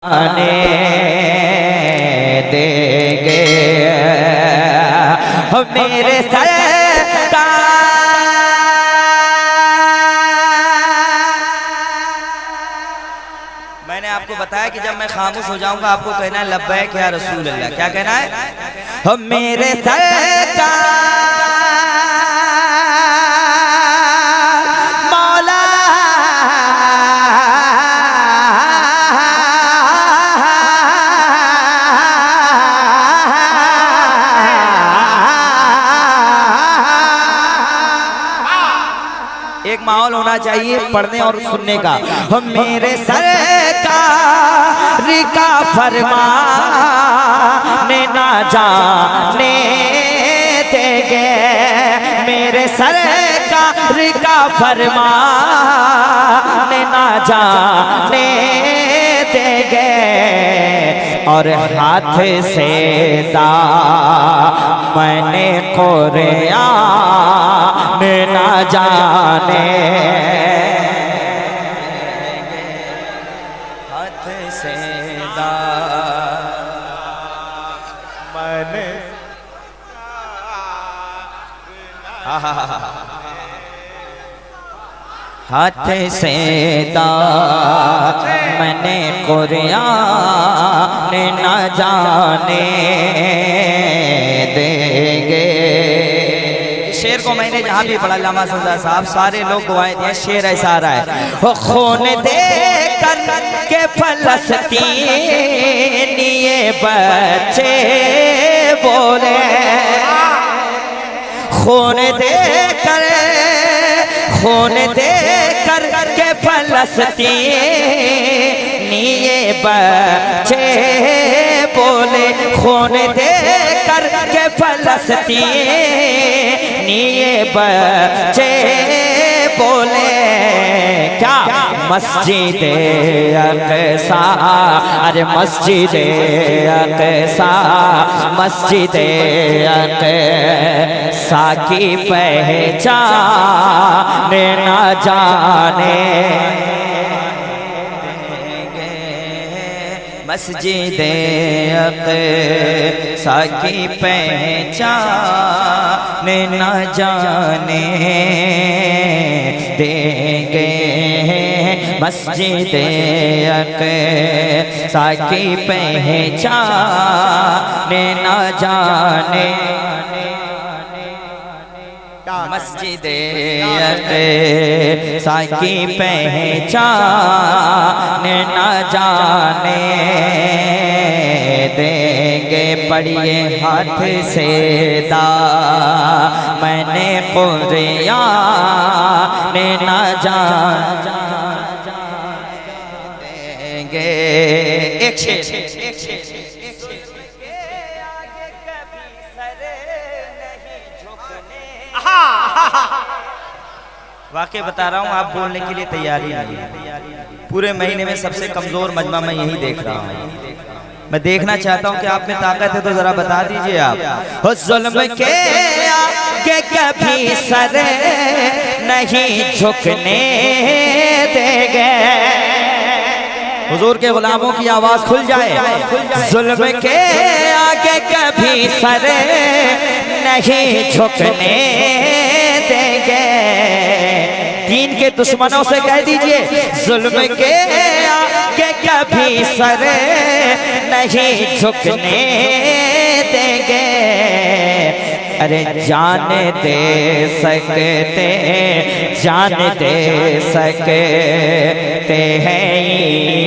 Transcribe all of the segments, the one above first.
आने देंगे मेरे सरकार। मैंने आपको बताया कि जब मैं खामोश हो जाऊंगा आपको कहना है लब्बैक या रसूल अल्लाह। क्या कहना है? मेरे सरकार एक माहौल होना चाहिए पढ़ने और सुनने का। हम मेरे सरकार का फरमाने ना जाने देंगे, मेरे सरकार का फरमाने ना जाने देंगे और हाथ से मैंने कुरान ना जाने, हाथ से मैंने हाथ से मैंने कुरान ना जाने देंगे। शेर को मैंने जहाँ भी पढ़ा लामा सजा साहब सारे लोग दुआएं दिए। शेर ऐसा आ रहा है, वो खून दे कर के फलस्तीन ये बच्चे बोले, खून दे कर के फलस्तीन ये बच्चे बोले, खून दे कर के फलस्तीन ये बच्चे बोले क्या मस्जिद अक़सा, अरे मस्जिद अक़सा, मस्जिद अक़सा की पहचान ना जाने, मस्जिद अक़सा की पहचान न जाने देंगे, मस्जिद अक़सा की पहचान न जाने, मस्जिद अक़सा की पहचान न जाने देंगे। पढ़िए हाथ से मैंने कुरान न जाने देंगे। एक शेर वाकई बता रहा हूँ, आप बोलने के लिए तैयारी नहीं है। पूरे महीने में सबसे कमजोर मजमा मैं यही देख रहा हूँ। मैं देखना चाहता हूँ कि आप में ताकत है तो जरा बता दीजिए आप। हो जुल्म के आगे कभी सर नहीं झुकने देंगे, हुजूर के गुलामों की आवाज खुल जाए। जुल्म के आगे कभी सर नहीं झुकने देंगे, दीन के दुश्मनों से कह दीजिए जुल्म के आगे कभी सर नहीं झुकने देंगे। अरे जान दे सकते, जान दे सकते हैं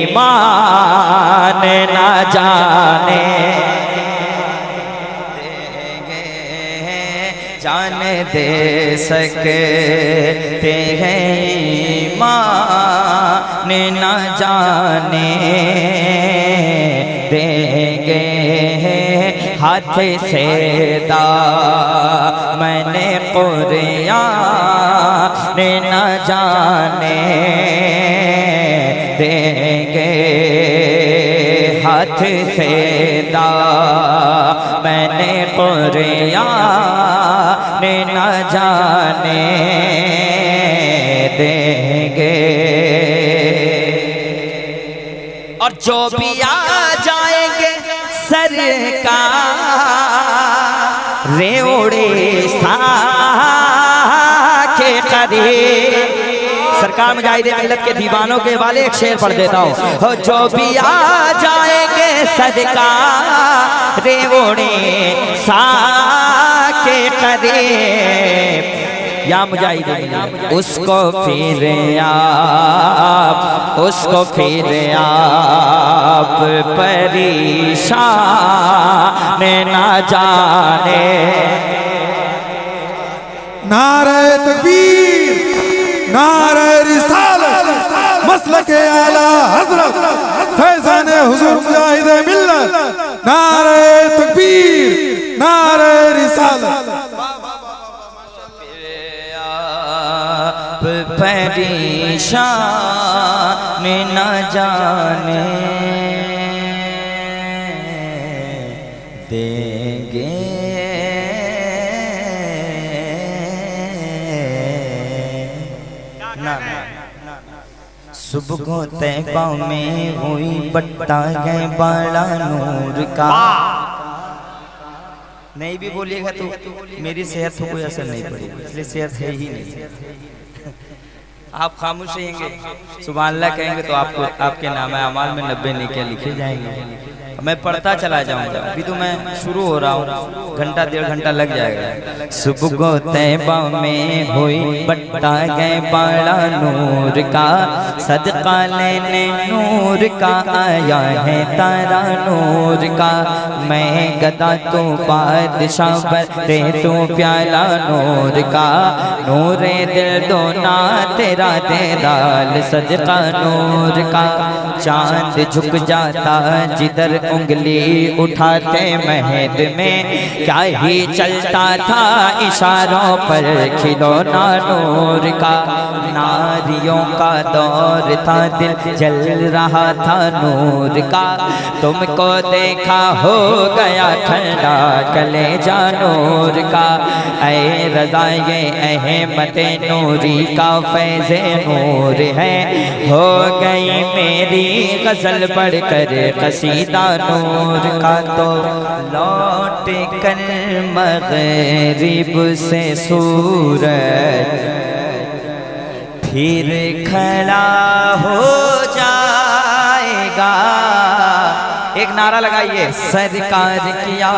ईमान ना जाने, जान दे सकते हैं ईमान न जाने देंगे। हाथ से मैंने कुरान न जाने देंगे, हाथ से मैंने कुरान न जाने देंगे। और जो भी आ जाएंगे सरकार रे ओड़े के करीब। सरकार मुजाहिदे मिल्लत के दीवानों के वाले एक शेर पढ़ देता हूँ। जो भी आ जाएंगे सरकार रे ओड़े के करीब या मुजाहिदे उसको फिर आप परेशान ना जाने। नारे तकबीर, नारे रिसालत, मसलके आला हज़रत फैज़ान हुज़ूर मुजाहिदे मिल्लत। नारे तकबीर, नारे रिसालत। परेशान न जाने देंगे ना। सुबह को तैबा में हुई बट्टा गए बड़ा नूर का। नहीं भी बोलिएगा तो मेरी सेहत को कोई असर नहीं पड़ेगी, इसलिए सेहत है ही नहीं। आप खामोश रहेंगे, सुभान अल्लाह कहेंगे तो आपको आपके नाम अमाल में 90 नेकियां लिखे जाएंगे। मैं पढ़ता चला जाऊंगा, अभी तो मैं शुरू हो रहा हूँ, घंटा 1.5 घंटा लग जाएगा। सुबह को तैबा में हुई बट्टा गए बड़ा नूर का, सदका लेने नूर का आया है तारा नूर का। मैं गदा तू बादशाह बरते तू प्याला नूर का। नूरे दिल दो ना तेरा देदाल सदका नूर का। चांद झुक जाता जिधर उंगली उठाते महद में, क्या ही चलता था इशारों पर खिलौना नूर का। नारियों का दौर था दिल जल रहा था नूर का। तुमको देखा हो गया ठंडा कलेजा नूर का। ऐ रज़ा ये अहमद नूरी का फैज़े नूर है। हो गई मेरी गज़ल पढ़कर कसीदा नूर का। तो लौट कर मग़रिब से सूरज फिर खड़ा हो जाएगा। एक नारा लगाइए, सरकार किया।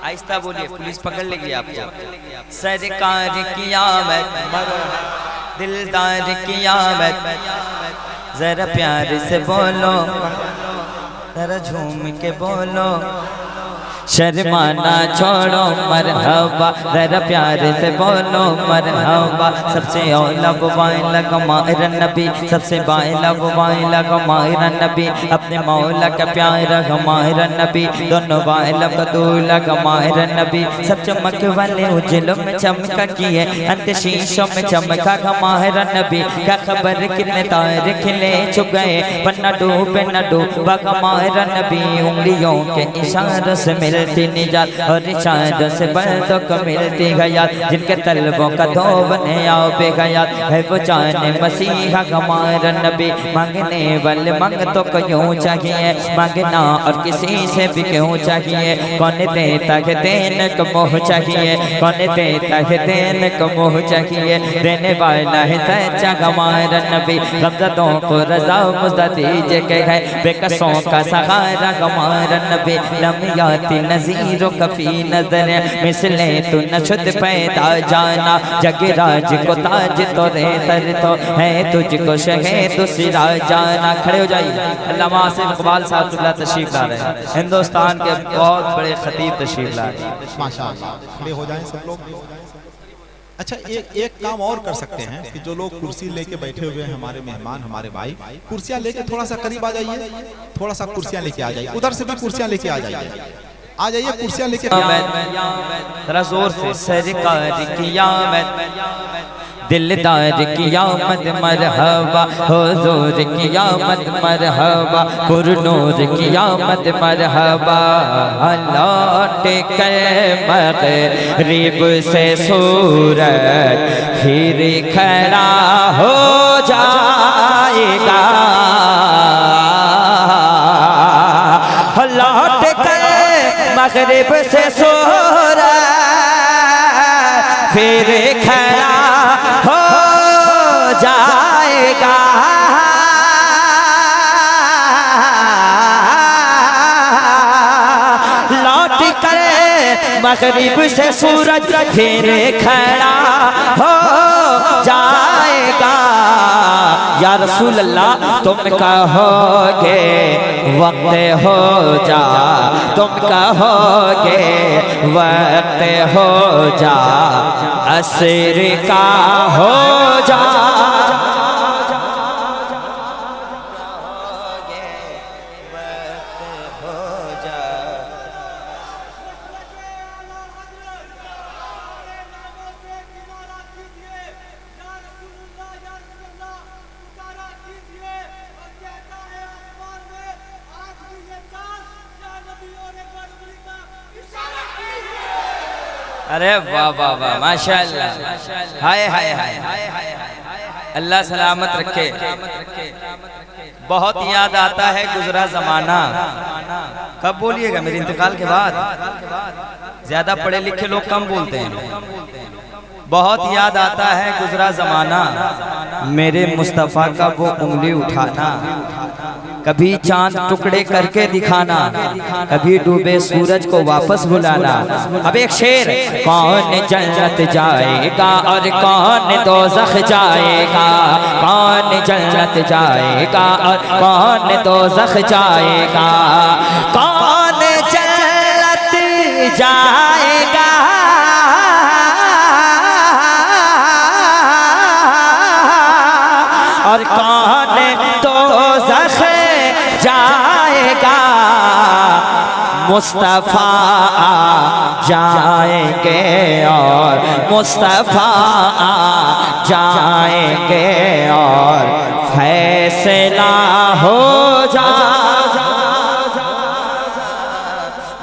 आहिस्ता बोलिए, पुलिस पकड़ लेगी आपको। सरकार कियामत, दिलदार कियामत, जरा प्यार से बोलो, जरा झूम के बोलो। शर्माना छोड़ो मरहबा, जरा प्यार से बोलो मरहबा। सबसे औला वाइला गमाहिर नबी, सबसे वाइला वाइला गमाहिर नबी। अपने मौला का प्यारा गमाहिर नबी, दोनों वाइला बदूला गमाहिर नबी। सब चमक वाले उजलों में चमका किए, अंत शीशों में चमका गमाहिर नबी। क्या खबर कितने तारे खिले छुप गए, पर न डूबे न डूबा गमाहिर नबी। उंगलियों के इशारों से मिलती निजात और इशारों से बंदों को मिलती हयात। जिनके तलबों का धोबने आओ बेगयात है वो जाने मसीहा हमारा नबी। मांगने वाले मांगतों को यूं चाहिए, मांगना और किसी से भी क्यों चाहिए। कौन देता है देने को मोह चाहिए, कौन देता है देने को मोह चाहिए। देने वाला है सच्चा हमारा नबी। गमज़दों को रज़ा मुज़्ज़ा दीजिए के है, बेकसों का सहारा हमारा नबी। लम्याती नज़ीरों कफ़ी नज़र मिसले तू नशुद पैदा जाना। जगराज को ताज तो रे तर तो है, तुझको शहद सिरा जाना। खड़े हो जाइए। अल्लामा आसिफ इकबाल साहब तशरीफ ला रहे हैं, हिंदुस्तान के बहुत बड़े खतीब तशरीफ ला रहे हैं। माशाअल्लाह, खड़े हो जाएं सब लोग। अच्छा, एक काम और कर सकते हैं कि जो लोग कुर्सी लेके बैठे हुए हैं, हमारे मेहमान हमारे भाई, कुर्सियां लेके थोड़ा सा करीब आ जाइए। थोड़ा सा कुर्सियां लेके आ जाइए, उधर से भी कुर्सियां लेके आ जाइए। आ जाइए कुर्सियां लेके। जरा जोर से। सरकार कियामत, दिलदार कियामत मरहबा, हुजूर कियामत मरहबा, पुरनूर कियामत मरहबा। लौट कर मग़रिब से सूरज फिर खड़ा हो जाएगा। मगरिब से सूरज फिर खड़ा हो जाएगा। लौट कर मगरिब से सूरज फिर खड़ा हो जाएगा। या रसूल अल्लाह तुम कहोगे वक्त हो जा, तुम कहोगे वक्त हो जा, असर का हो जा। अरे वाह वाह वाह माशाअल्लाह, हाय हाय हाय, अल्लाह सलामत रखे। बहुत याद आता है गुजरा जमाना। कब बोलिएगा? मेरे इंतकाल के बाद। ज्यादा पढ़े लिखे लोग कम बोलते हैं। बहुत याद आता है गुजरा जमाना, मेरे मुस्तफ़ा का वो उंगली उठाना, कभी चांद टुकड़े करके दिखाना, कभी डूबे सूरज को वापस बुलाना। अब एक शेर, कौन जन्नत जाएगा और कौन दोज़ख जाएगा, कौन जन्नत जाएगा और कौन दोज़ख जाएगा, कौन जन्नत जाएगा और कौन दोज़ख जाएगा। मुस्तफ़ा जाएंगे और मुस्तफ़ा जाएंगे और फैसला हो जा।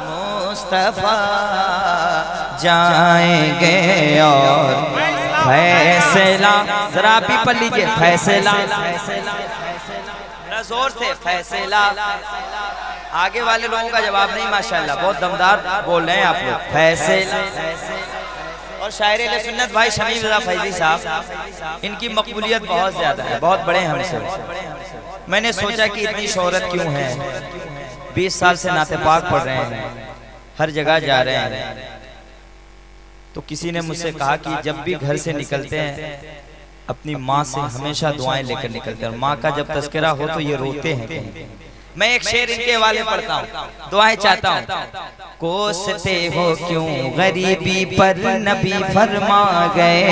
मुस्तफ़ा जाएंगे और फैसला, जरा आप भी पढ़ लीजिए, फैसला, जोर से फैसला। आगे वाले लोगों का जवाब नहीं, माशाल्लाह बहुत दमदार बोल रहे हैं आप लोग, फैसला। और शायर अहले सुन्नत भाई शमीम रज़ा फैज़ी साहब, इनकी मकबूलियत बहुत ज्यादा है, बहुत बड़े हैं हमसे। मैंने सोचा कि इतनी शोहरत क्यों है, 20 साल से नाते पाक पढ़ रहे हैं, हर जगह जा रहे हैं। तो किसी ने मुझसे कहा कि जब भी घर से निकलते हैं अपनी माँ से हमेशा दुआएं लेकर निकलते हैं, और माँ का जब तज़किरा हो तो ये रोते हैं कहीं। मैं एक शेर इनके हवाले पढ़ता हूँ, दुआएं चाहता हूँ। कोसते हो क्यों गरीबी पर नबी फरमा गए,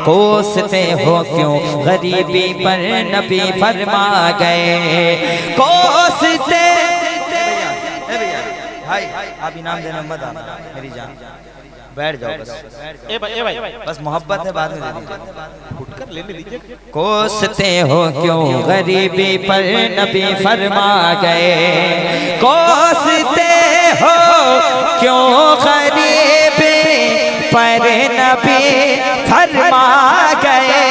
कोसते हो क्यों गरीबी पर नबी फरमा गए, कोसते। भाई आप इनाम देने मत आना मेरी जान, बैठ जाओ बस। भाई बस मोहब्बत है, बाद में दे दीजिए, उठकर लेने दीजिए। कोसते हो क्यों गरीबी पर नबी फरमा गए, कोसते हो क्यों गरीबी पर नबी फरमा गए।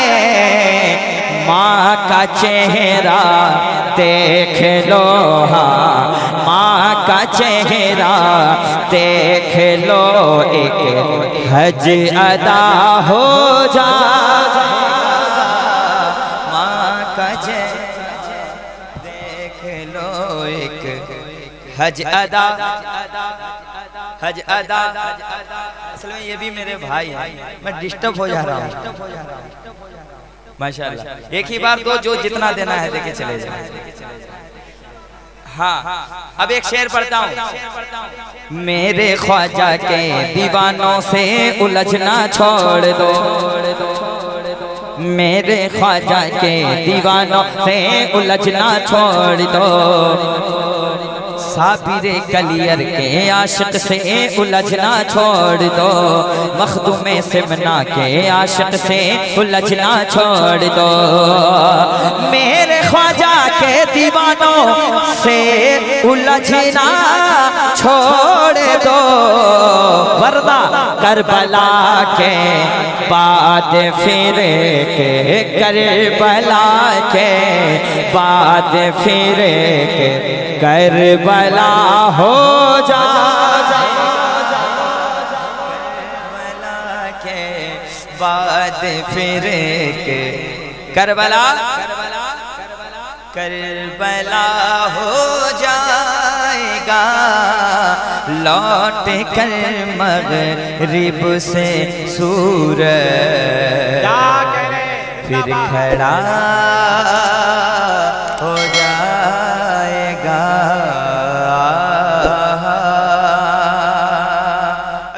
माँ का चेहरा देख लो, हाँ माँ का चेहरा देख लो, एक हज अदा हो जा। माँ का चेहरा देख लो, एक हज अदा, हज अदा। असल में ये भी मेरे भाई हैं, मैं डिस्टर्ब हो जा रहा हूँ माशाल्लाह। एक ही बार दो, जो जितना देना है देके चले जाए। हाँ, अब एक शेर पढ़ता हूँ। मेरे ख्वाजा के दीवानों से उलझना छोड़ दो, मेरे ख्वाजा के दीवानों से उलझना छोड़ दो, साबिर कलियर के आशिक से उलझना छोड़ दो, मखदूम सिमना के आशिक से उलझना छोड़ दो, मेरे ख्वाजा के दीवानों से उलझना छोड़ दो, वरना करबला के बाद फिर के, करबला के बाद फिर के करबला हो जा। बाद फिर के करबला करबला हो जाएगा, लौट कर मगरिब से सूरज फिर खड़ा